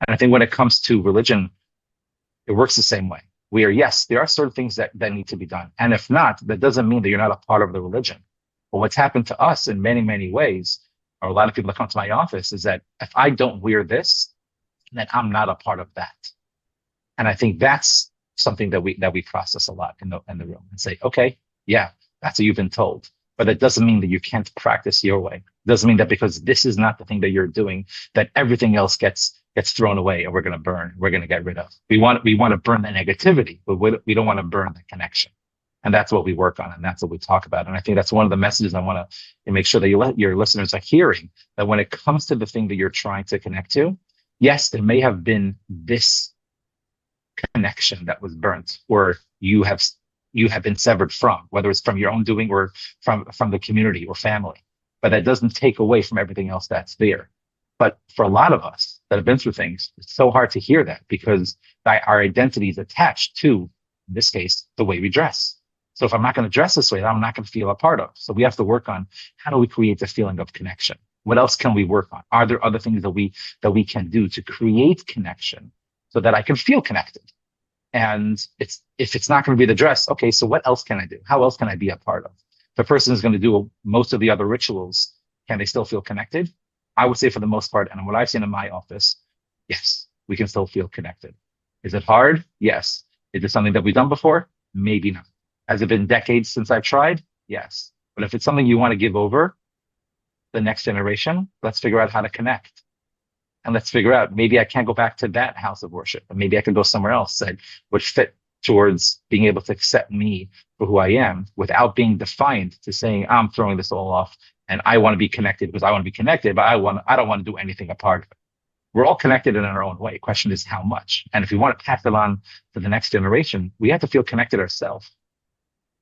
And I think when it comes to religion, it works the same way. We are, yes, there are certain things that need to be done. And if not, that doesn't mean that you're not a part of the religion. But what's happened to us in many, many ways, or a lot of people that come to my office, is that if I don't wear this, then I'm not a part of that. And I think that's something that we process a lot in the room and say, okay, yeah, that's what you've been told. But it doesn't mean that you can't practice your way. It doesn't mean that because this is not the thing that you're doing, that everything else gets thrown away and we're going to burn, we're going to get rid of. We want to burn the negativity, but we don't want to burn the connection. And that's what we work on, and that's what we talk about. And I think that's one of the messages I want to make sure that your listeners are hearing, that when it comes to the thing that you're trying to connect to, yes, there may have been this connection that was burnt, or you have been severed from, whether it's from your own doing or from the community or family. But that doesn't take away from everything else that's there. But for a lot of us that have been through things, it's so hard to hear that because our identity is attached to, in this case, the way we dress. So if I'm not going to dress this way, I'm not going to feel a part of. So we have to work on, how do we create the feeling of connection? What else can we work on? Are there other things that we can do to create connection so that I can feel connected? And if it's not going to be the dress, okay, so what else can I do? How else can I be a part of? If a person is going to do most of the other rituals, can they still feel connected? I would say for the most part, and what I've seen in my office, yes, we can still feel connected. Is it hard? Yes. Is it something that we've done before? Maybe not. Has it been decades since I've tried? Yes. But if it's something you want to give over the next generation, let's figure out how to connect. And let's figure out, maybe I can't go back to that house of worship, but maybe I can go somewhere else that would fit towards being able to accept me for who I am without being defined to saying, I'm throwing this all off and I want to be connected because I want to be connected, but I don't want to do anything apart of it. We're all connected in our own way. Question is how much? And if we want to pass it on to the next generation, we have to feel connected ourselves.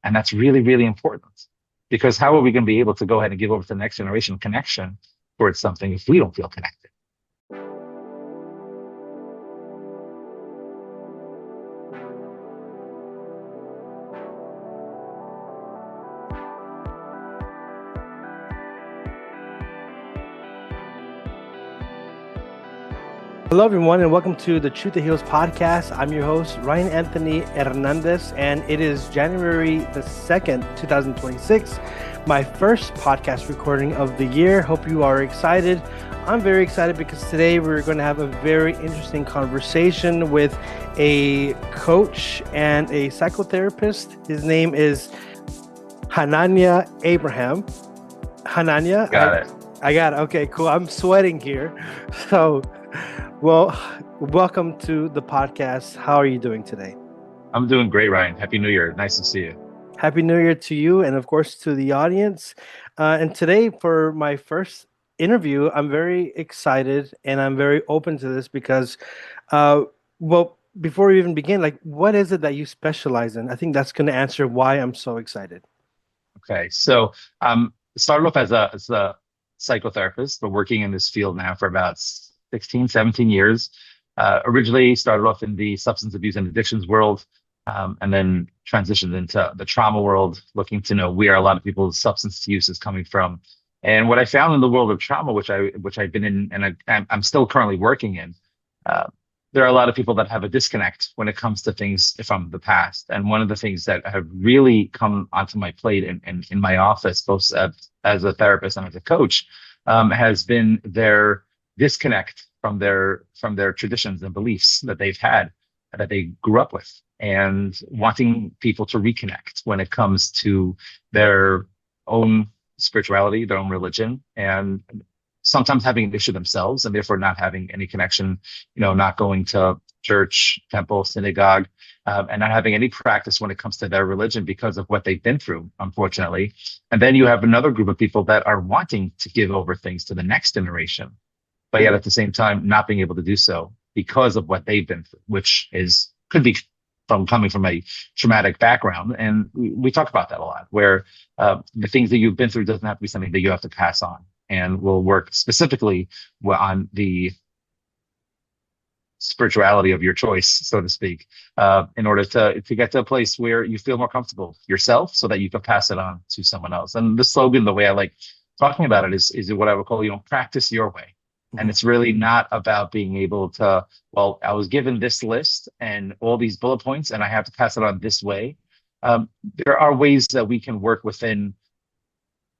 And that's really, really important, because how are we going to be able to go ahead and give over to the next generation connection towards something if we don't feel connected? Hello, everyone, and welcome to the Truth That Heals podcast. I'm your host, Ryan Anthony Hernandez, and it is January the 2nd, 2026, my first podcast recording of the year. Hope you are excited. I'm very excited because today we're going to have a very interesting conversation with a coach and a psychotherapist. His name is Chananya Abraham. Chananya? Got it. I got it. Okay, cool. I'm sweating here. So, well, welcome to the podcast. How are you doing today? I'm doing great, Ryan. Happy New Year. Nice to see you. Happy New Year to you and, of course, to the audience. And today, for my first interview, I'm very excited and I'm very open to this because, well, before we even begin, like, what is it that you specialize in? I think that's going to answer why I'm so excited. Okay, so started off as a psychotherapist, but working in this field now for about 16, 17 years. Originally started off in the substance abuse and addictions world, and then transitioned into the trauma world, looking to know where a lot of people's substance use is coming from. And what I found in the world of trauma, which I've been in, and I'm still currently working in, there are a lot of people that have a disconnect when it comes to things from the past. And one of the things that have really come onto my plate in my office, both as a therapist and as a coach, has been their disconnect from their traditions and beliefs that they've had, that they grew up with, and wanting people to reconnect when it comes to their own spirituality, their own religion, and sometimes having an issue themselves and therefore not having any connection, not going to church, temple, synagogue, and not having any practice when it comes to their religion because of what they've been through, unfortunately. And then you have another group of people that are wanting to give over things to the next generation, but yet at the same time not being able to do so because of what they've been through, which could be from coming from a traumatic background. And we talk about that a lot, where the things that you've been through doesn't have to be something that you have to pass on. And we'll work specifically on the spirituality of your choice, so to speak, in order to get to a place where you feel more comfortable yourself so that you can pass it on to someone else. And the slogan, the way I like talking about it is what I would call, practice your way. And Mhm. it's really not about being able to, well, I was given this list and all these bullet points, and I have to pass it on this way. Um, there are ways that we can work within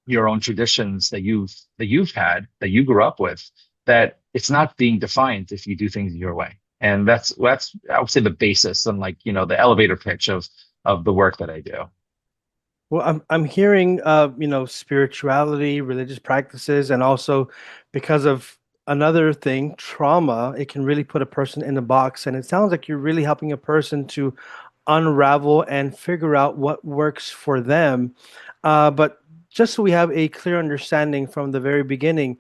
your own traditions that you've had, that you grew up with, that it's not being defined if you do things your way. And that's I would say the basis and, like, the elevator pitch of the work that I do. Well, I'm hearing spirituality, religious practices, and also because of another thing, trauma, it can really put a person in a box. And it sounds like you're really helping a person to unravel and figure out what works for them. But just so we have a clear understanding from the very beginning,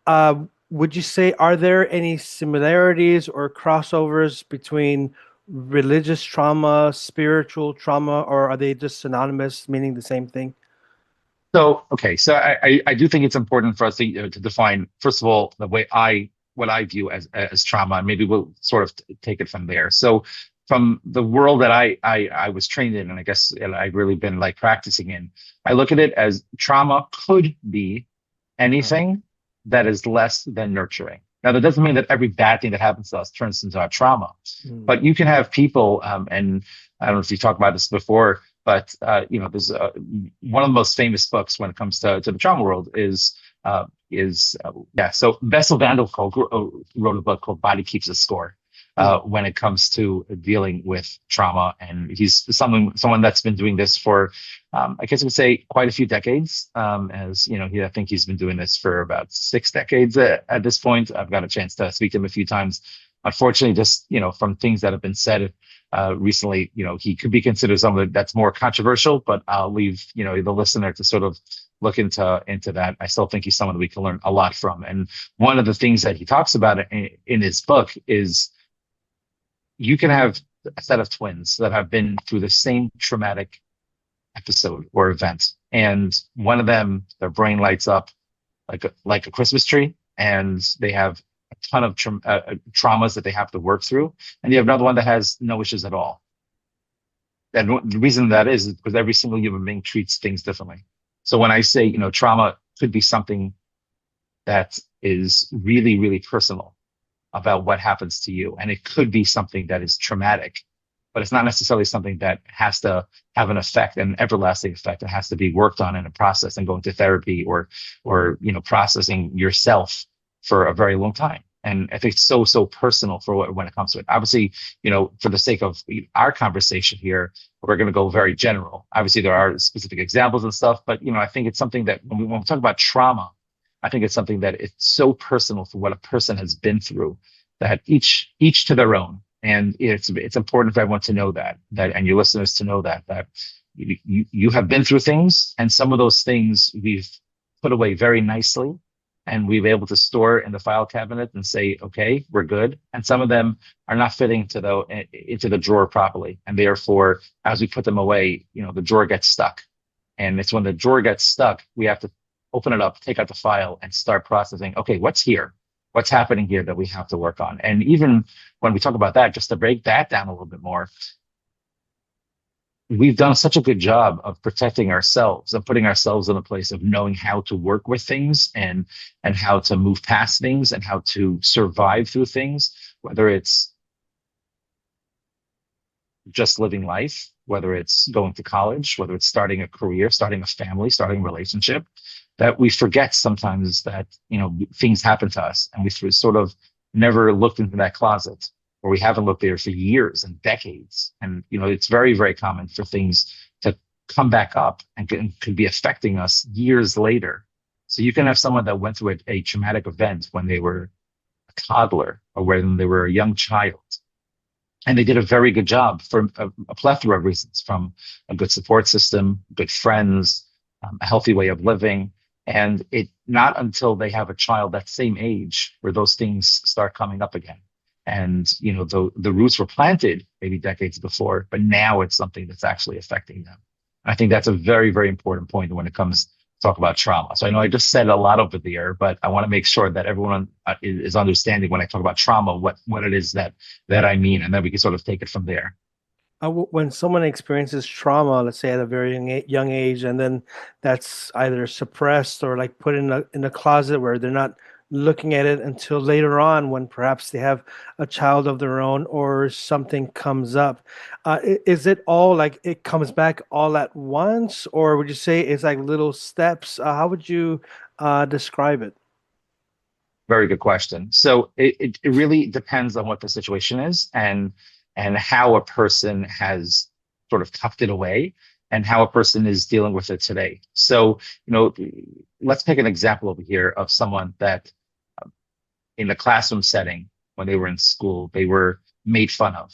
uh, would you say, are there any similarities or crossovers between religious trauma, spiritual trauma, or are they just synonymous, meaning the same thing? So, okay, so I do think it's important for us to define, first of all, the way what I view as trauma, and maybe we'll sort of take it from there. So, from the world that I was trained in, and I guess, and I've really been like practicing in, I look at it as trauma could be Uh, anything that is less than nurturing. Now, that doesn't mean that every bad thing that happens to us turns into our trauma, mm, but you can have people, and I don't know if you talked about this before, but there's one of the most famous books when it comes to the trauma world yeah. So Bessel van der Kolk wrote a book called Body Keeps a Score. mm, When it comes to dealing with trauma, and he's someone that's been doing this for, I guess I would say, quite a few decades. As you know, I think he's been doing this for about 6 decades at this point. I've got a chance to speak to him a few times. Unfortunately, just from things that have been said recently, he could be considered someone that's more controversial. But I'll leave the listener to sort of look into that. I still think he's someone that we can learn a lot from. And one of the things that he talks about in his book is you can have a set of twins that have been through the same traumatic episode or event, and one of them, their brain lights up like a Christmas tree, and they have a ton of traumas that they have to work through, and you have another one that has no issues at all. And the reason that is because every single human being treats things differently. So when I say, trauma could be something that is really, really personal about what happens to you. And it could be something that is traumatic, but it's not necessarily something that has to have an effect, an everlasting effect. It has to be worked on in a process and going to therapy, or processing yourself for a very long time. And I think it's so, so personal when it comes to it. Obviously, for the sake of our conversation here, we're going to go very general. Obviously, there are specific examples and stuff, but I think it's something that when we talk about trauma, I think it's something that it's so personal for what a person has been through, that each to their own. And it's important for everyone to know that and your listeners to know that you have been through things, and some of those things we've put away very nicely, and we've been able to store in the file cabinet and say, okay, we're good. And some of them are not fitting into the drawer properly, and therefore, as we put them away, the drawer gets stuck. And it's when the drawer gets stuck, we have to open it up, take out the file, and start processing. Okay, what's here? What's happening here that we have to work on? And even when we talk about that, just to break that down a little bit more, we've done such a good job of protecting ourselves and putting ourselves in a place of knowing how to work with things, and how to move past things, and how to survive through things, whether it's just living life, whether it's going to college, whether it's starting a career, starting a family, starting a relationship, that we forget sometimes that, things happen to us, and we sort of never looked into that closet, or we haven't looked there for years and decades. And, it's very, very common for things to come back up and could be affecting us years later. So you can have someone that went through a traumatic event when they were a toddler or when they were a young child, and they did a very good job for a plethora of reasons, from a good support system, good friends, a healthy way of living. And it not until they have a child that same age where those things start coming up again. And the roots were planted maybe decades before, but now it's something that's actually affecting them. I think that's a very, very important point when it comes to talk about trauma. So I know I just said a lot over there, but I want to make sure that everyone is understanding when I talk about trauma, what it is that I mean, and then we can sort of take it from there. when someone experiences trauma, let's say at a very young age, and then that's either suppressed or like put in a closet where they're not looking at it until later on when perhaps they have a child of their own or something comes up. Is it all like it comes back all at once, or would you say it's like little steps? How would you describe it? Very good question. So it really depends on what the situation is and how a person has sort of tucked it away and how a person is dealing with it today. So, let's take an example over here of someone that in the classroom setting, when they were in school, they were made fun of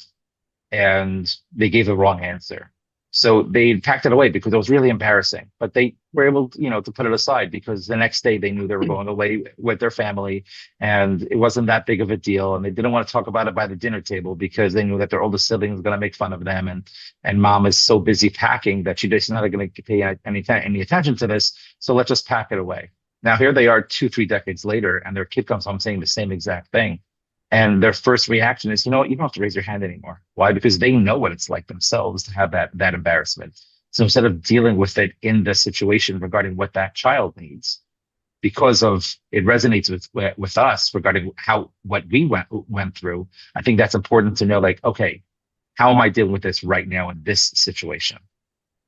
and they gave the wrong answer. So they packed it away because it was really embarrassing, but they were able to, to put it aside because the next day they knew they were going away with their family and it wasn't that big of a deal. And they didn't want to talk about it by the dinner table because they knew that their oldest sibling was going to make fun of them. And mom is so busy packing that she's not going to pay any attention to this. So let's just pack it away. Now here they are 2, 3 decades later and their kid comes home saying the same exact thing. And their first reaction is, you know what, you don't have to raise your hand anymore. Why? Because they know what it's like themselves to have that embarrassment. So instead of dealing with it in the situation regarding what that child needs, because of it resonates with us regarding what we went through, I think that's important to know, like, okay, how am I dealing with this right now in this situation?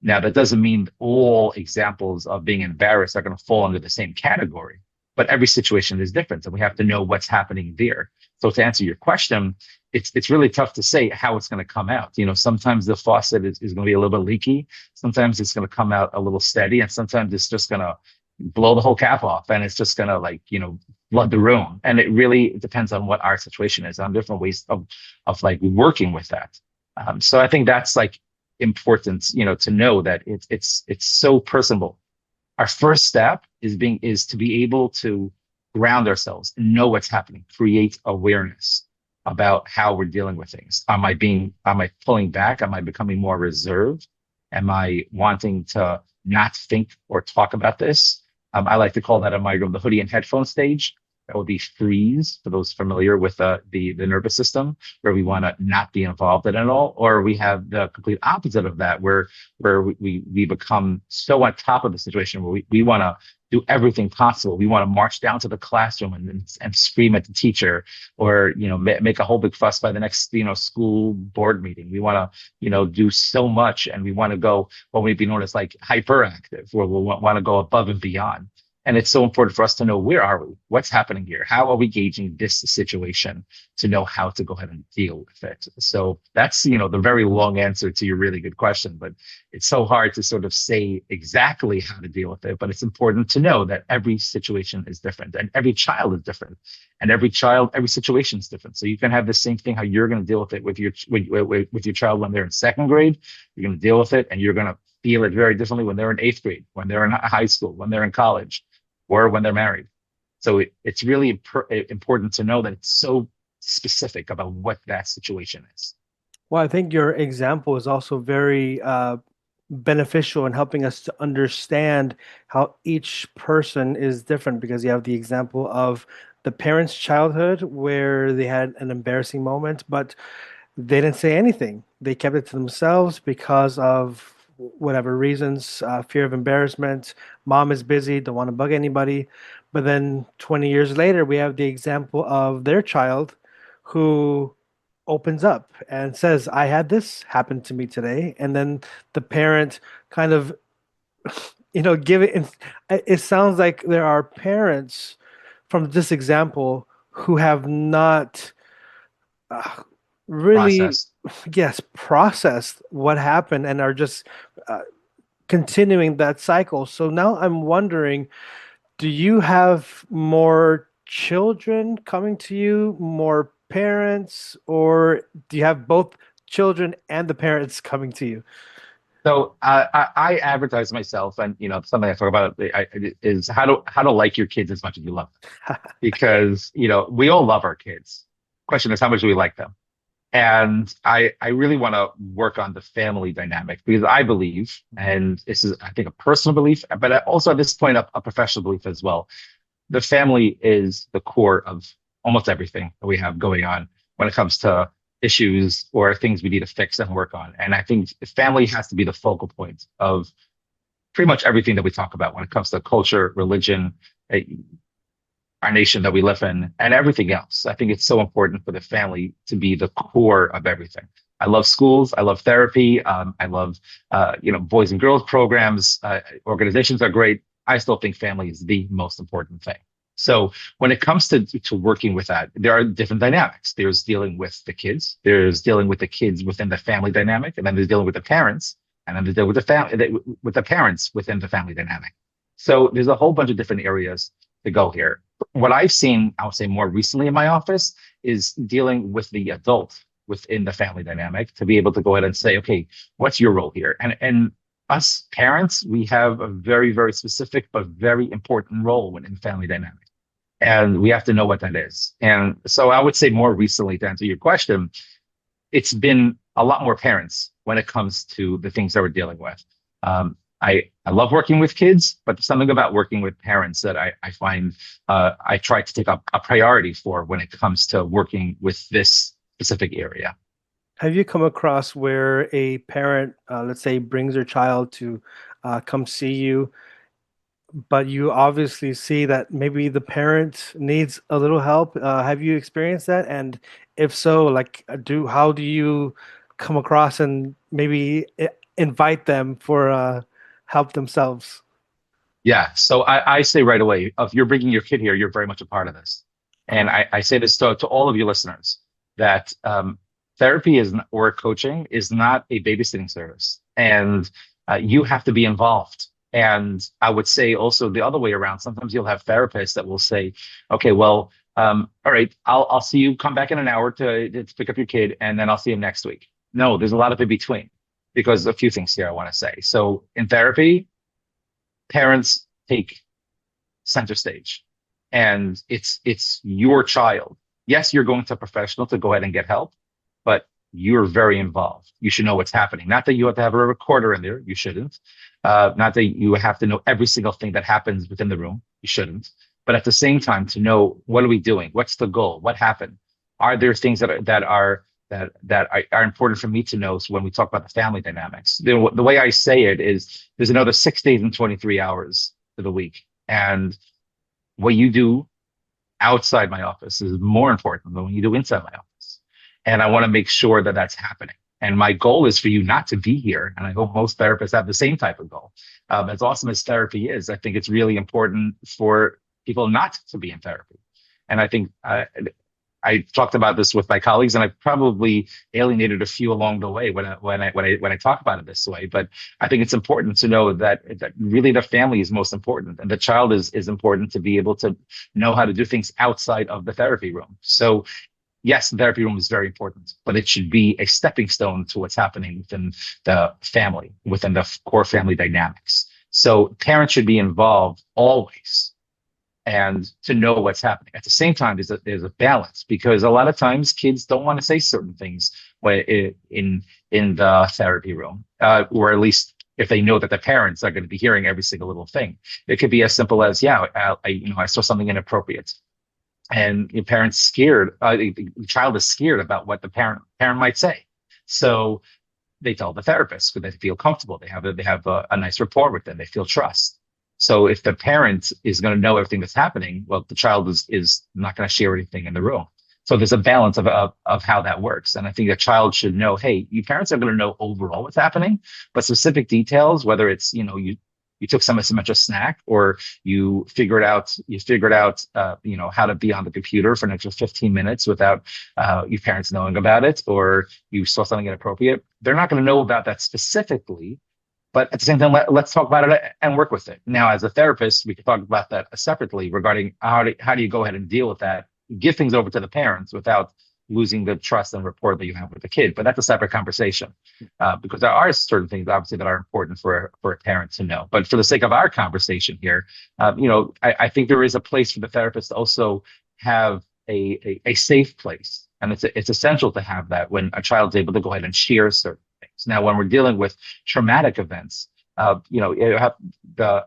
Now, that doesn't mean all examples of being embarrassed are going to fall under the same category, but every situation is different, and we have to know what's happening there. So to answer your question, it's really tough to say how it's going to come out. Sometimes the faucet is going to be a little bit leaky. Sometimes it's going to come out a little steady, and sometimes it's just going to blow the whole cap off, and it's just going to flood the room. And it really depends on what our situation is, on different ways of like working with that. So I think that's like important, to know that it's so personable. Our first step is to be able to ground ourselves and know what's happening, create awareness about how we're dealing with things. Am I pulling back? Am I becoming more reserved? Am I wanting to not think or talk about this? I like to call that in my room the hoodie and headphone stage. That would be freeze for those familiar with the nervous system, where we want to not be involved in it at all. Or we have the complete opposite of that, where we become so on top of the situation where we want to do everything possible. We want to march down to the classroom and scream at the teacher, or make a whole big fuss by the next school board meeting. We want to do so much, and we want to go what would be known as like hyperactive, where we want to go above and beyond. And it's so important for us to know, where are we? What's happening here? How are we gauging this situation to know how to go ahead and deal with it? So that's, the very long answer to your really good question, but it's so hard to sort of say exactly how to deal with it. But it's important to know that every situation is different and every child is different, and every situation is different. So you can have the same thing, how you're going to deal with it with your child when they're in second grade. You're going to deal with it, and you're going to feel it very differently when they're in eighth grade, when they're in high school, when they're in college, or when they're married. So it's really important to know that it's so specific about what that situation is. Well, I think your example is also very beneficial in helping us to understand how each person is different, because you have the example of the parents' childhood where they had an embarrassing moment, but they didn't say anything. They kept it to themselves because of whatever reasons, fear of embarrassment. Mom is busy, don't want to bug anybody. But then 20 years later, we have the example of their child who opens up and says, I had this happen to me today. And then the parent kind of, give it. It sounds like there are parents from this example who have not really, Process. yes, processed what happened and are just uh, continuing that cycle. So now I'm wondering, do you have more children coming to you, more parents, or do you have both children and the parents coming to you? So I advertise myself, and something I talk about is how to like your kids as much as you love them, because we all love our kids. Question is, how much do we like them? And I really want to work on the family dynamic, because I believe, and this is, I think, a personal belief, but also at this point, a professional belief as well. The family is the core of almost everything that we have going on when it comes to issues or things we need to fix and work on. And I think family has to be the focal point of pretty much everything that we talk about when it comes to culture, religion, our nation that we live in, and everything else. I think it's so important for the family to be the core of everything. I love schools. I love therapy. I love, boys and girls programs. Organizations are great. I still think family is the most important thing. So when it comes to working with that, there are different dynamics. There's dealing with the kids. There's dealing with the kids within the family dynamic, and then there's dealing with the parents, and then there's dealing with the family with the parents within the family dynamic. So there's a whole bunch of different areas to go here. What I've seen, I would say more recently in my office, is dealing with the adult within the family dynamic to be able to go ahead and say, okay, what's your role here? And us parents, we have a very, very specific but very important role within family dynamic. And we have to know what that is. And so I would say more recently, to answer your question, it's been a lot more parents when it comes to the things that we're dealing with. I love working with kids, but there's something about working with parents that I find I try to take up a priority for when it comes to working with this specific area. Have you come across where a parent, let's say, brings their child to come see you, but you obviously see that maybe the parent needs a little help? Have you experienced that? And if so, like, how do you come across and maybe invite them for help themselves? Yeah. So I say right away, if you're bringing your kid here, you're very much a part of this. And I say this to all of you listeners that therapy or coaching is not a babysitting service. And you have to be involved. And I would say also the other way around, sometimes you'll have therapists that will say, okay, well, all right, I'll see you come back in an hour to pick up your kid, and then I'll see him next week. No, there's a lot of in between because a few things here I want to say. So in therapy, parents take center stage, and it's your child. Yes, you're going to a professional to go ahead and get help, but you're very involved. You should know what's happening. Not that you have to have a recorder in there. You shouldn't. Not that you have to know every single thing that happens within the room. You shouldn't. But at the same time, to know, what are we doing? What's the goal? What happened? Are there things that are important for me to know? So when we talk about the family dynamics, the way I say it is, there's another 6 days and 23 hours to the week, and what you do outside my office is more important than what you do inside my office. And I want to make sure that that's happening. And my goal is for you not to be here. And I hope most therapists have the same type of goal. As awesome as therapy is, I think it's really important for people not to be in therapy. And I think I talked about this with my colleagues, and I probably alienated a few along the way when I talk about it this way. But I think it's important to know that really the family is most important, and the child is important to be able to know how to do things outside of the therapy room. So yes, the therapy room is very important, but it should be a stepping stone to what's happening within the family, within the core family dynamics. So parents should be involved always, and to know what's happening. At the same time, there's a balance, because a lot of times kids don't want to say certain things in the therapy room, or at least if they know that the parents are going to be hearing every single little thing. It could be as simple as, yeah, I saw something inappropriate, and your parents scared. The child is scared about what the parent might say, so they tell the therapist because they feel comfortable. They have a nice rapport with them. They feel trust. So if the parent is going to know everything that's happening, well, the child is not going to share anything in the room. So there's a balance of how that works. And I think a child should know, hey, you parents are going to know overall what's happening, but specific details, whether it's, you took so much a snack, or you figured out how to be on the computer for an extra 15 minutes without your parents knowing about it, or you saw something inappropriate. They're not going to know about that specifically. But at the same time, let's talk about it and work with it. Now, as a therapist, we can talk about that separately regarding how do you go ahead and deal with that, give things over to the parents without losing the trust and rapport that you have with the kid. But that's a separate conversation, because there are certain things, obviously, that are important for a parent to know. But for the sake of our conversation here, I think there is a place for the therapist to also have a safe place. And it's essential to have that when a child's able to go ahead and share certain things. Now, when we're dealing with traumatic events, you have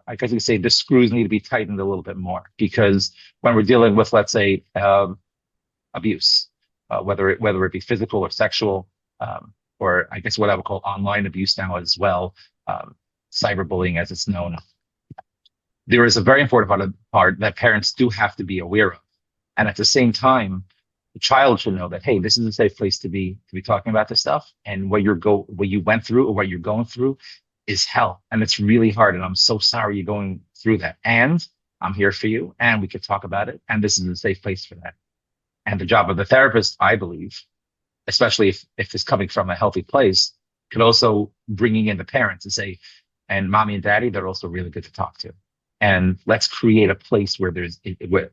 I guess you could say the screws need to be tightened a little bit more, because when we're dealing with, let's say, abuse, whether it be physical or sexual, or I guess what I would call online abuse now as well, cyberbullying as it's known. there is a very important part that parents do have to be aware of. And at the same time, the child should know that, hey, this is a safe place to be talking about this stuff. And what you went through or what you're going through is hell. And it's really hard. And I'm so sorry you're going through that. And I'm here for you. And we could talk about it. And this is a safe place for that. And the job of the therapist, I believe, especially if it's coming from a healthy place, could also bringing in the parents and say, and mommy and daddy, they're also really good to talk to. And let's create a place where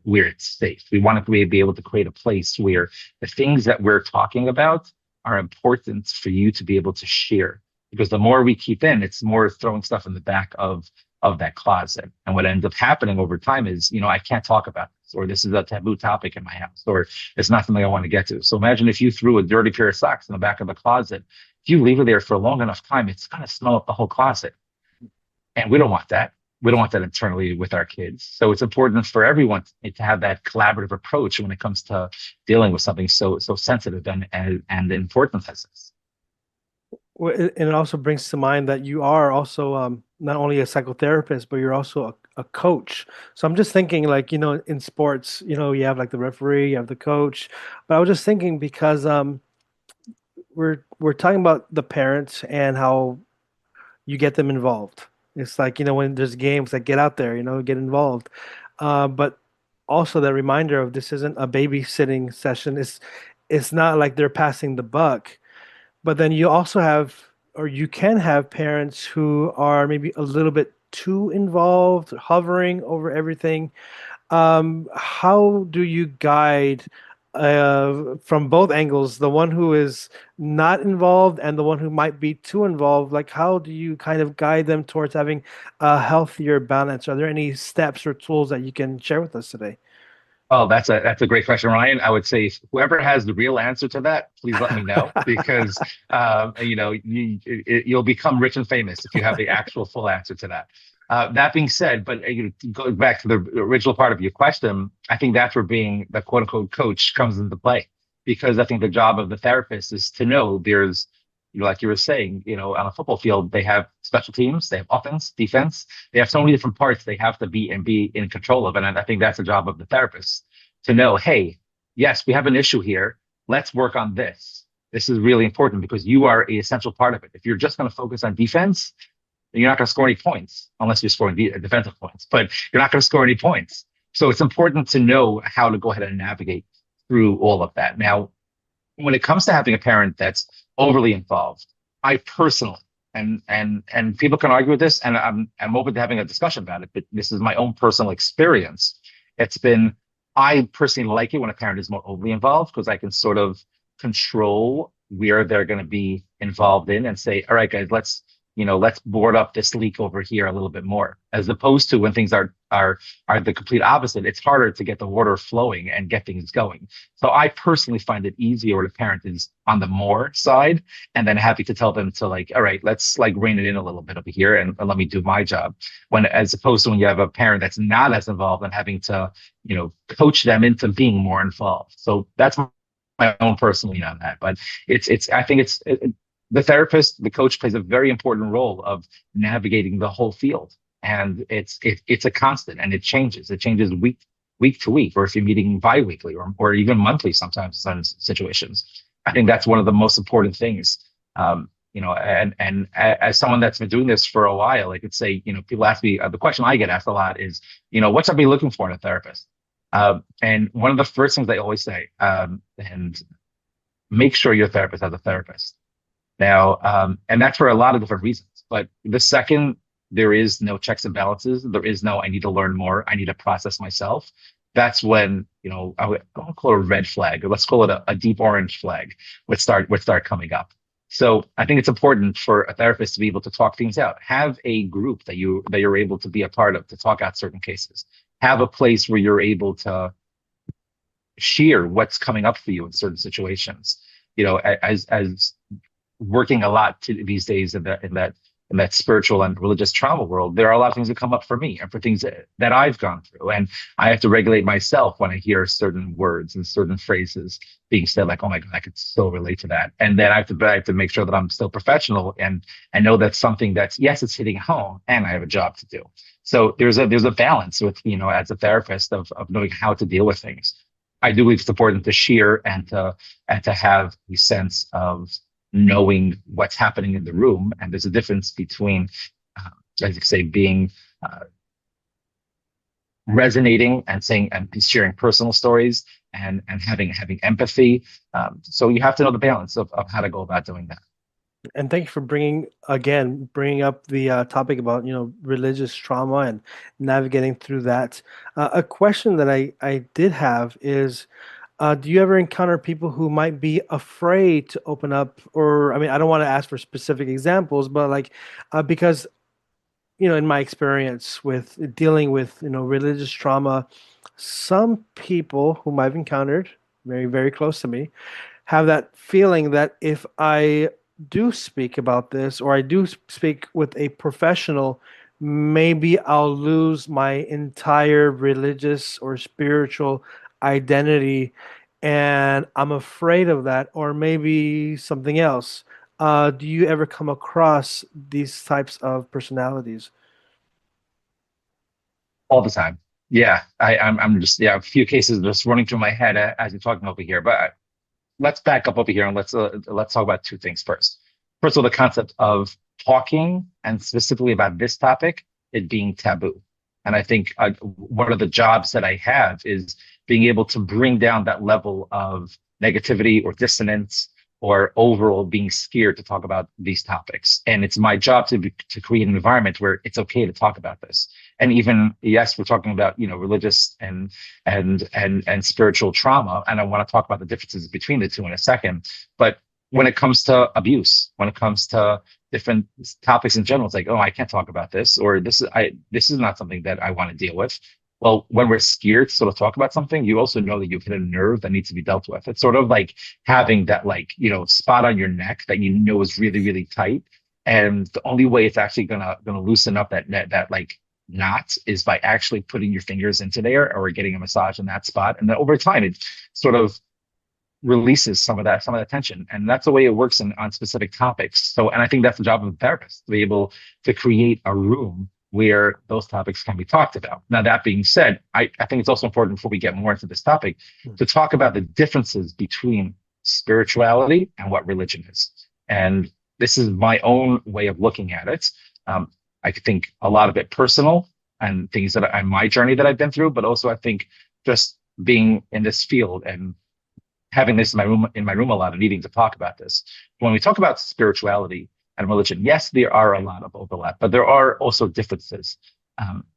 where it's safe. We want to be able to create a place where the things that we're talking about are important for you to be able to share. Because the more we keep in, it's more throwing stuff in the back of that closet. And what ends up happening over time is, I can't talk about this, or this is a taboo topic in my house, or it's not something I want to get to. So imagine if you threw a dirty pair of socks in the back of the closet. If you leave it there for a long enough time, it's going to smell up the whole closet. And we don't want that. We don't want that internally with our kids. So it's important for everyone to have that collaborative approach when it comes to dealing with something so sensitive and important as this. Well, and it also brings to mind that you are also not only a psychotherapist, but you're also a coach. So I'm just thinking, like, in sports, you have like the referee, you have the coach. But I was just thinking because we're talking about the parents and how you get them involved. It's like, when there's games, like get out there, get involved. But also the reminder of this isn't a babysitting session. It's not like they're passing the buck. But then you also have, or you can have parents who are maybe a little bit too involved, hovering over everything. How do you guide from both angles, the one who is not involved and the one who might be too involved? Like, how do you kind of guide them towards having a healthier balance? Are there any steps or tools that you can share with us today? Oh, that's a great question, Ryan. I would say whoever has the real answer to that, please let me know because you'll become rich and famous if you have the actual full answer to that. That being said, but going back to the original part of your question, I think that's where being the quote unquote coach comes into play, because I think the job of the therapist is to know there's, like you were saying, on a football field, they have special teams, they have offense, defense, they have so many different parts they have to be in control of. And I think that's the job of the therapist to know, hey, yes, we have an issue here. Let's work on this. This is really important because you are an essential part of it. If you're just going to focus on defense, then you're not going to score any points unless you're scoring defensive points, but you're not going to score any points. So it's important to know how to go ahead and navigate through all of that. Now, when it comes to having a parent that's overly involved, I personally, and people can argue with this, and I'm open to having a discussion about it, but this is my own personal experience. I personally like it when a parent is more overly involved because I can sort of control where they're going to be involved in and say, all right, guys, let's board up this leak over here a little bit more, as opposed to when things are the complete opposite. It's harder to get the water flowing and get things going. So I personally find it easier when a parent is on the more side, and then happy to tell them to, like, all right, let's like rein it in a little bit over here and let me do my job. When, as opposed to when you have a parent that's not as involved and having to, coach them into being more involved. So that's my own personal lean on that. But I think the therapist, the coach plays a very important role of navigating the whole field. And it's a constant, and it changes. It changes week to week, or if you're meeting bi-weekly or even monthly sometimes in some situations. I think that's one of the most important things. And as someone that's been doing this for a while, I could say, people ask me, the question I get asked a lot is, what should I be looking for in a therapist? And one of the first things I always say, and make sure your therapist has a therapist. Now, and that's for a lot of different reasons. But the second there is no checks and balances, there is no, I need to learn more, I need to process myself. That's when, I won't call it a red flag, or let's call it a deep orange flag would start coming up. So I think it's important for a therapist to be able to talk things out. Have a group that you're able to be a part of to talk out certain cases. Have a place where you're able to share what's coming up for you in certain situations. As working a lot these days in that in that spiritual and religious trauma world, there are a lot of things that come up for me and for things that I've gone through. And I have to regulate myself when I hear certain words and certain phrases being said, like, oh my God, I could so relate to that. And then I have to make sure that I'm still professional and know that's something that's, yes, it's hitting home and I have a job to do. So there's a balance with, as a therapist of knowing how to deal with things. I do believe it's important to share and to have a sense of knowing what's happening in the room. And there's a difference between, as you say, being resonating and saying and sharing personal stories and having empathy. So you have to know the balance of how to go about doing that. And thank you for bringing up the topic about religious trauma and navigating through that. A question that I did have is, do you ever encounter people who might be afraid to open up? Or, I mean, I don't want to ask for specific examples, but like, because in my experience with dealing with religious trauma, some people whom I've encountered very, very close to me have that feeling that if I do speak about this or I do speak with a professional, maybe I'll lose my entire religious or spiritual identity. And I'm afraid of that, or maybe something else. Do you ever come across these types of personalities? All the time. Yeah, I'm just, a few cases just running through my head as you're talking over here. But let's back up over here and let's talk about two things first. First of all, the concept of talking and specifically about this topic, it being taboo. And I think one of the jobs that I have is being able to bring down that level of negativity or dissonance or overall being scared to talk about these topics. And it's my job to create an environment where it's okay to talk about this. And even, yes, we're talking about, religious and spiritual trauma. And I want to talk about the differences between the two in a second. But when it comes to abuse, when it comes to different topics in general, it's like, oh, I can't talk about this, or this is not something that I want to deal with. Well, when we're scared to sort of talk about something, you also know that you've hit a nerve that needs to be dealt with. It's sort of like having that, spot on your neck that is really, really tight. And the only way it's actually gonna loosen up that knot is by actually putting your fingers into there or getting a massage in that spot. And then over time, it sort of releases some of that tension. And that's the way it works on specific topics. So, and I think that's the job of a therapist, to be able to create a room where those topics can be talked about. Now, that being said, I think it's also important, before we get more into this topic, to talk about the differences between spirituality and what religion is. And this is my own way of looking at it. I think a lot of it personal and things that my journey that I've been through, but also I think just being in this field and having this in my room a lot and needing to talk about this. When we talk about spirituality and religion, yes, there are a lot of overlap, but there are also differences.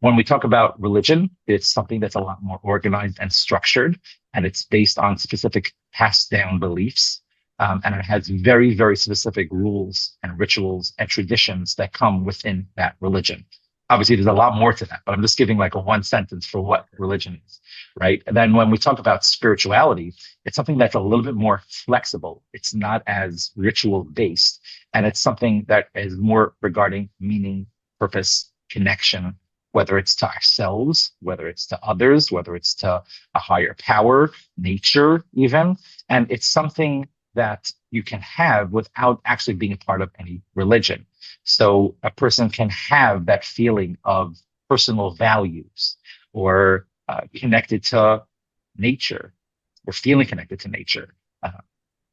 When we talk about religion, it's something that's a lot more organized and structured, and it's based on specific passed down beliefs. And it has very, very specific rules and rituals and traditions that come within that religion. Obviously, there's a lot more to that, but I'm just giving like a one sentence for what religion is, right? And then when we talk about spirituality, it's something that's a little bit more flexible. It's not as ritual based, and it's something that is more regarding meaning, purpose, connection, whether it's to ourselves, whether it's to others, whether it's to a higher power, nature even. And it's something that you can have without actually being a part of any religion. So a person can have that feeling of personal values or connected to nature or feeling connected to nature,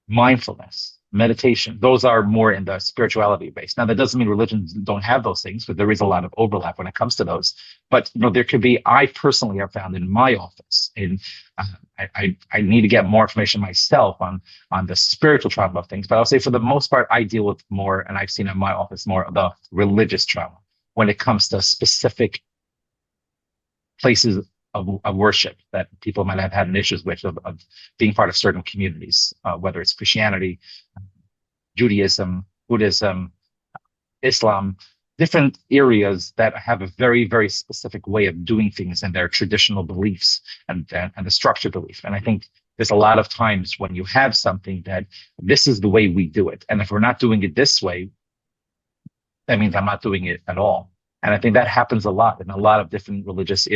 mindfulness, meditation. Those are more in the spirituality base. Now, that doesn't mean religions don't have those things, but there is a lot of overlap when it comes to those. But there could be. I personally have found in my office, I need to get more information myself on the spiritual trauma of things. But I'll say for the most part, I deal with more, and I've seen in my office more of the religious trauma when it comes to specific places of worship that people might have had issues with, of being part of certain communities, whether it's Christianity, Judaism, Buddhism, Islam, different areas that have a very, very specific way of doing things and their traditional beliefs and the structured belief. And I think there's a lot of times when you have something that this is the way we do it. And if we're not doing it this way, that means I'm not doing it at all. And I think that happens a lot in a lot of different religious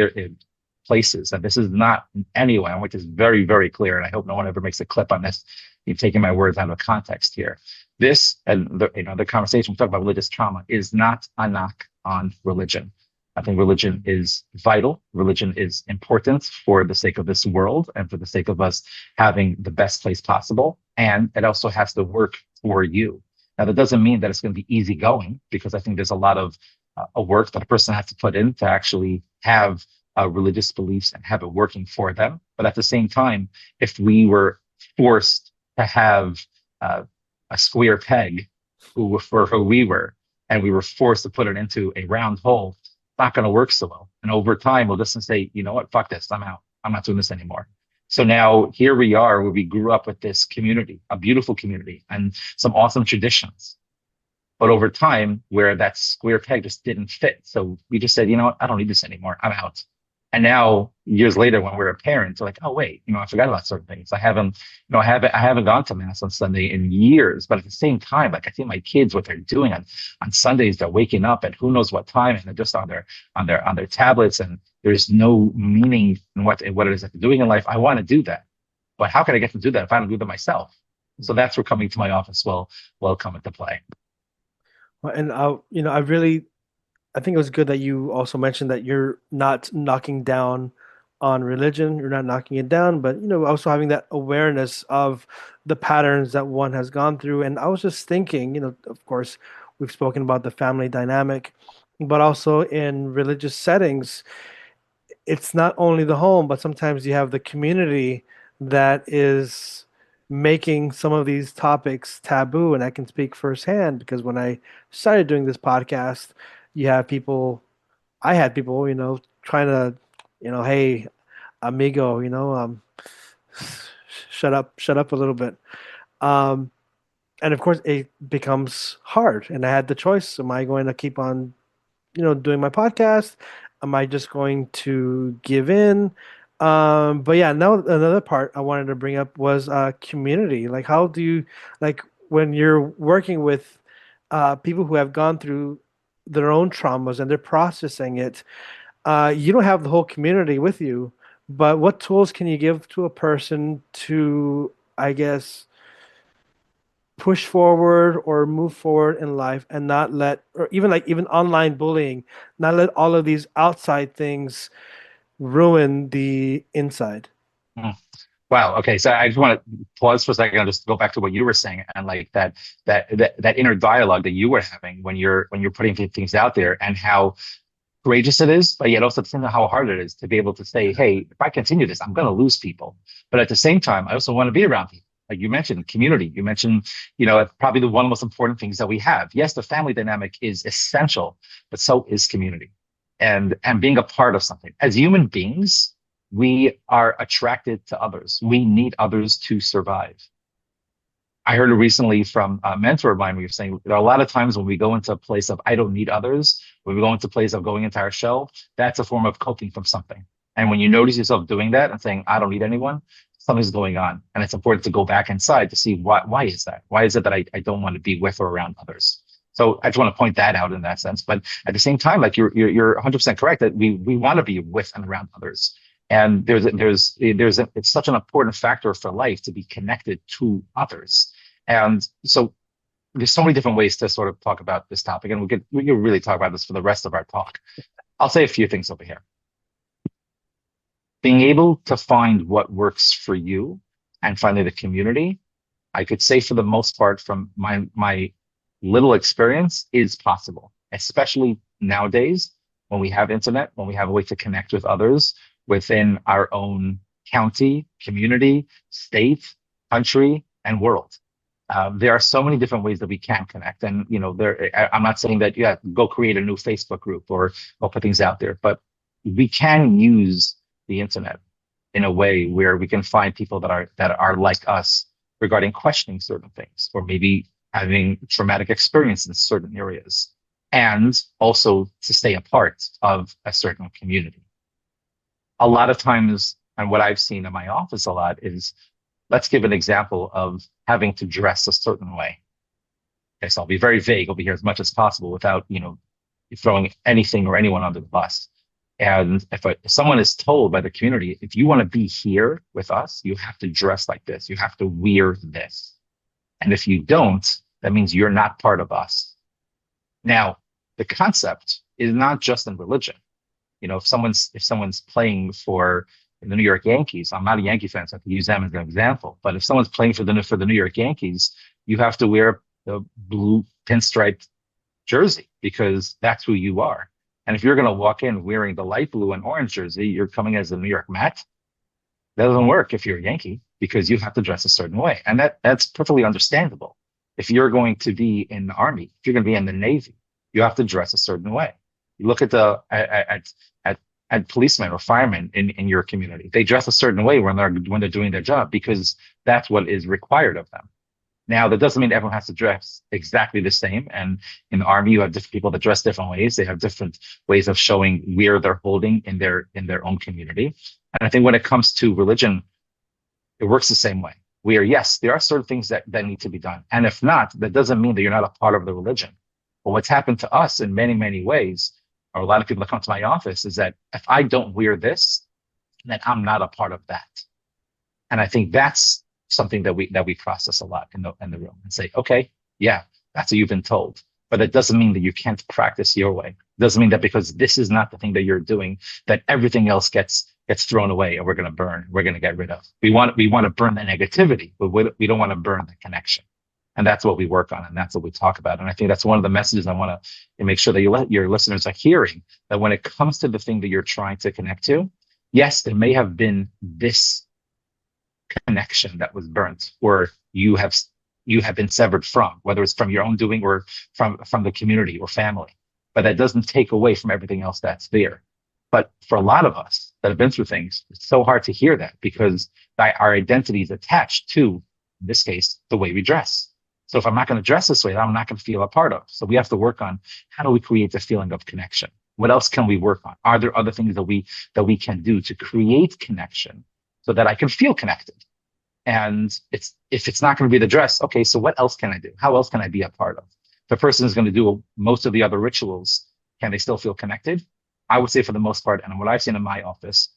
places. And this is not in any way, I want this very, very clear. And I hope no one ever makes a clip on this. You're taking my words out of context here. This and the conversation we talk about religious trauma is not a knock on religion. I think religion is vital. Religion is important for the sake of this world and for the sake of us having the best place possible. And it also has to work for you. Now, that doesn't mean that it's going to be easy going, because I think there's a lot of work that a person has to put in to actually have religious beliefs and have it working for them. But at the same time, if we were forced to have a square peg for who we were, and we were forced to put it into a round hole, it's not going to work so well. And over time, we'll just say, you know what, fuck this, I'm out. I'm not doing this anymore. So now here we are, where we grew up with this community, a beautiful community, and some awesome traditions. But over time, where that square peg just didn't fit. So we just said, you know what, I don't need this anymore. I'm out. And now, years later, when we're a parent, we're like, oh wait, I forgot about certain things. I haven't gone to mass on Sunday in years. But at the same time, like I see my kids, what they're doing on Sundays, they're waking up at who knows what time, and they're just on their tablets, and there's no meaning in what it is that they're doing in life. I want to do that, but how can I get to do that if I don't do that myself? So that's where coming to my office will come into play. Well, and I think it was good that you also mentioned that you're not knocking down on religion. You're not knocking it down, but also having that awareness of the patterns that one has gone through. And I was just thinking, of course, we've spoken about the family dynamic, but also in religious settings, it's not only the home, but sometimes you have the community that is making some of these topics taboo. And I can speak firsthand, because when I started doing this podcast, you have people, I had people, trying to, hey, amigo, shut up a little bit. And of course it becomes hard. And I had the choice. Am I going to keep on, doing my podcast? Am I just going to give in? But yeah, now another part I wanted to bring up was community. Like, how do you, like, when you're working with people who have gone through their own traumas and they're processing it, you don't have the whole community with you, but what tools can you give to a person to, I guess, push forward or move forward in life, and not let, or even online bullying, not let all of these outside things ruin the inside? Mm. Wow. Okay. So I just want to pause for a second and just go back to what you were saying, and like that inner dialogue that you were having when you're putting things out there, and how courageous it is, but yet also at the same time how hard it is to be able to say, hey, if I continue this, I'm going to lose people. But at the same time, I also want to be around people. Like you mentioned, community. You mentioned, probably one of the most important things that we have. Yes, the family dynamic is essential, but so is community, and being a part of something. As human beings, we are attracted to others. We need others to survive. I heard it recently from a mentor of mine. We were saying there are a lot of times when we go into a place of I don't need others, when we go into a place of going into our shell, that's a form of coping from something. And when you notice yourself doing that and saying, I don't need anyone, something's going on. And it's important to go back inside to see why is that? Why is it that I don't want to be with or around others? So I just want to point that out in that sense. But at the same time, like you're 100% correct that we want to be with and around others. And it's such an important factor for life to be connected to others. And so there's so many different ways to sort of talk about this topic, and we could really talk about this for the rest of our talk. I'll say a few things over here. Being able to find what works for you and finding the community, I could say for the most part from my little experience, is possible, especially nowadays when we have internet, when we have a way to connect with others within our own county, community, state, country, and world. There are so many different ways that we can connect. And, I'm not saying that, go create a new Facebook group or put things out there, but we can use the internet in a way where we can find people that are like us regarding questioning certain things, or maybe having traumatic experience in certain areas, and also to stay a part of a certain community. A lot of times, and what I've seen in my office a lot is, let's give an example of having to dress a certain way. Okay, so I'll be very vague over here as much as possible without, throwing anything or anyone under the bus. And if someone is told by the community, if you want to be here with us, you have to dress like this, you have to wear this. And if you don't, that means you're not part of us. Now, the concept is not just in religion. If someone's playing for the New York Yankees, I'm not a Yankee fan, so I can use them as an example. But if someone's playing for the New York Yankees, you have to wear the blue pinstriped jersey because that's who you are. And if you're going to walk in wearing the light blue and orange jersey, you're coming as a New York Met. That doesn't work if you're a Yankee because you have to dress a certain way, and that's perfectly understandable. If you're going to be in the Army, if you're going to be in the Navy, you have to dress a certain way. You look at at policemen or firemen in your community. They dress a certain way when they're doing their job because that's what is required of them. Now, that doesn't mean everyone has to dress exactly the same. And in the Army, you have different people that dress different ways. They have different ways of showing where they're holding in their own community. And I think when it comes to religion, it works the same way. Yes, there are certain things that need to be done. And if not, that doesn't mean that you're not a part of the religion. But what's happened to us in many, many ways, or a lot of people that come to my office, is that if I don't wear this, then I'm not a part of that. And I think that's something that we process a lot in the room and say, okay, yeah, that's what you've been told. But it doesn't mean that you can't practice your way. It doesn't mean that because this is not the thing that you're doing, that everything else gets thrown away and we're going to burn, we're going to get rid of. We want to burn the negativity, but we don't want to burn the connection. And that's what we work on, and that's what we talk about. And I think that's one of the messages I want to make sure that your listeners are hearing, that when it comes to the thing that you're trying to connect to, yes, there may have been this connection that was burnt, or you have been severed from, whether it's from your own doing or from the community or family. But that doesn't take away from everything else that's there. But for a lot of us that have been through things, it's so hard to hear that because our identity is attached to, in this case, the way we dress. So if I'm not going to dress this way, I'm not going to feel a part of. So we have to work on how do we create the feeling of connection? What else can we work on? Are there other things that we can do to create connection so that I can feel connected? And if it's not going to be the dress, okay, so what else can I do? How else can I be a part of? If the person is going to do most of the other rituals, can they still feel connected? I would say for the most part, and what I've seen in my office,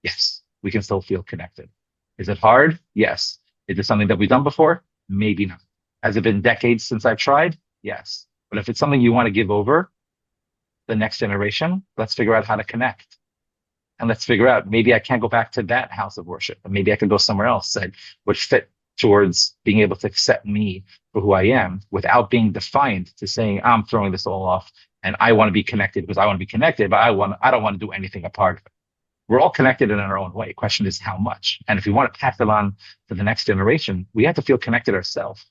yes, we can still feel connected. Is it hard? Yes. Is it something that we've done before? Maybe not. Has it been decades since I've tried? Yes. But if it's something you want to give over the next generation, let's figure out how to connect. And let's figure out, maybe I can't go back to that house of worship, but maybe I could go somewhere else that would fit towards being able to accept me for who I am without being defined to saying, I'm throwing this all off and I want to be connected because I want to be connected, but I don't want to do anything apart of it. We're all connected in our own way. Question is how much? And if we want to pass it on to the next generation, we have to feel connected ourselves.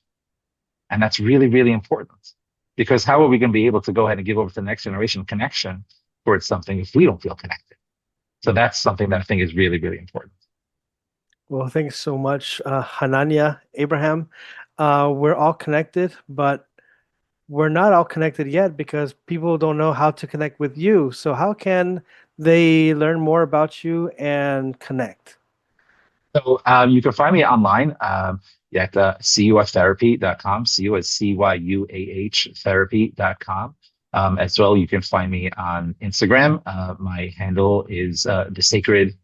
And that's really, really important, because how are we going to be able to go ahead and give over to the next generation connection towards something if we don't feel connected? So that's something that I think is really, really important. Well, thanks so much, Chananya Abraham. We're all connected, but we're not all connected yet because people don't know how to connect with you. So how can they learn more about you and connect? So you can find me online at cuyuatherapy.com. CU is CYUAH therapy.com. As well, you can find me on Instagram. My handle is the Sacred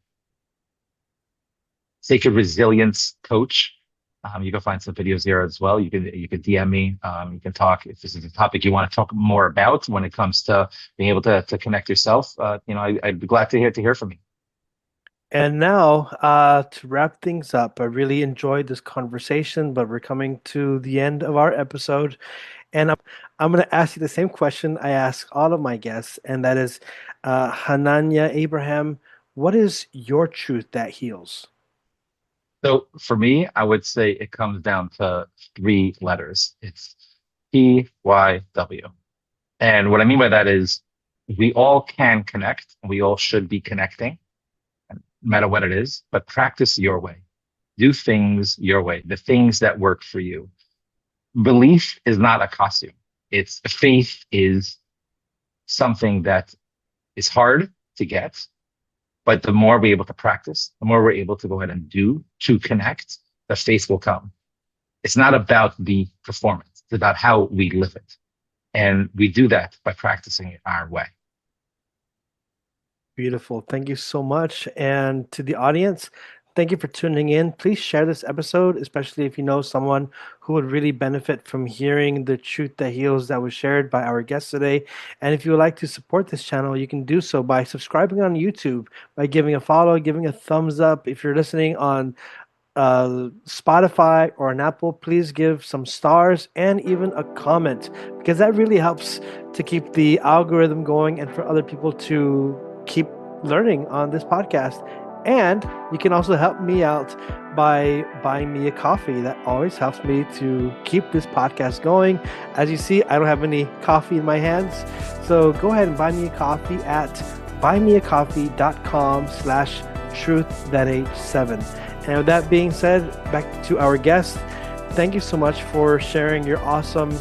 Resilience Coach. You can find some videos there as well. You can DM me. You can talk if this is a topic you want to talk more about when it comes to being able to connect yourself. I'd be glad to hear from you. And now, to wrap things up, I really enjoyed this conversation, but we're coming to the end of our episode. And I'm going to ask you the same question I ask all of my guests, and that is, Chananya Abraham, what is your truth that heals? So for me, I would say it comes down to 3 letters. It's PYW. And what I mean by that is we all can connect, and we all should be connecting, no matter what it is, but practice your way. Do things your way, the things that work for you. Belief is not a costume. Faith is something that is hard to get, but the more we're able to practice, the more we're able to go ahead and do to connect, the faith will come. It's not about the performance. It's about how we live it. And we do that by practicing it our way. Beautiful. Thank you so much. And to the audience, thank you for tuning in. Please share this episode, especially if you know someone who would really benefit from hearing the truth that heals that was shared by our guest today. And if you would like to support this channel, you can do so by subscribing on YouTube, by giving a follow, giving a thumbs up. If you're listening on Spotify or an Apple, please give some stars and even a comment, because that really helps to keep the algorithm going and for other people to keep learning on this podcast. And you can also help me out by buying me a coffee. That always helps me to keep this podcast going. As you see, I don't have any coffee in my hands. So go ahead and buy me a coffee at buymeacoffee.com/truth7. And with that being said, back to our guest. Thank you so much for sharing your awesome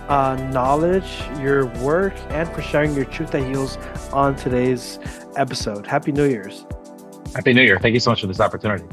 knowledge, your work, and for sharing your truth that heals on today's episode. Happy New Year's. Happy New Year. Thank you so much for this opportunity.